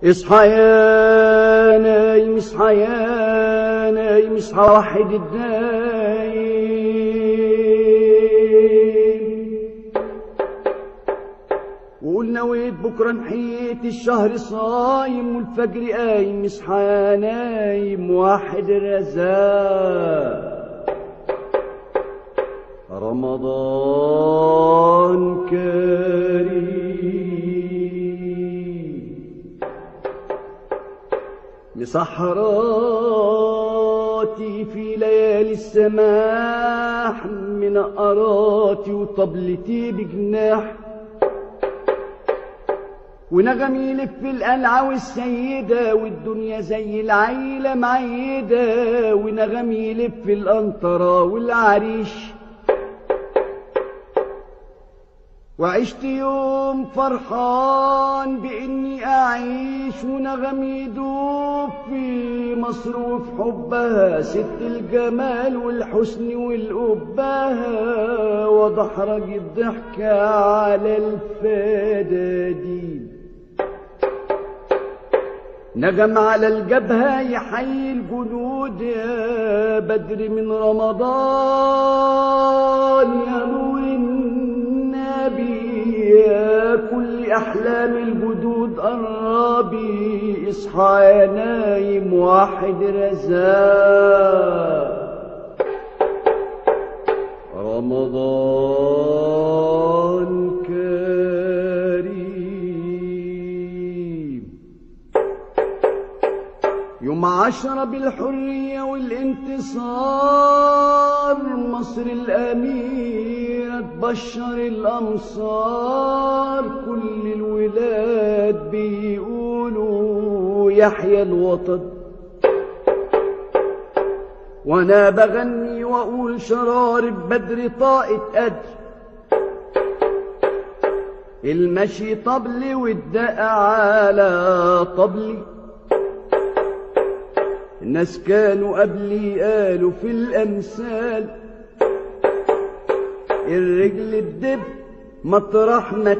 اصحى يا نايم، اصحى يا نايم، اصحى وحد الدايم، وقول نويت بكره نحيت الشهر صايم والفجر قايم. اصحى يا نايم وحد الرزاق، رمضان كريم. مسحراتي في ليالي السماح، منقراتي وطبلتي بجناح، ونغمي يلف القلعة والسيدة، والدنيا زي العيلة معيدة، ونغمي يلف القنطرة والعريش. وعشت يوم فرحان بإني أعيش، ونغمي يدوب في مصر وفي حبها، ست الجمال والحسن والأبهة، وضحرج الضحكة على الفدادين. نغم على الجبهة يحيي الجنود، يا بدر من رمضان، يا نور النبي، يا كل أحلام الجدود قربي. اصحى يا نايم واحد رزاق، رمضان كريم. يوم 10 بالحرية والانتصار، مصر الأميرة تبشر الأمصار، كل الولاد بيقولوا يحيى الوطن، وانا بغني واقول شرارب بدر طاقة قدر، المشي طبلي والدق على طبلي. الناس كانوا قبلي قالوا في الأمثال، الرجل الدب مطرح ما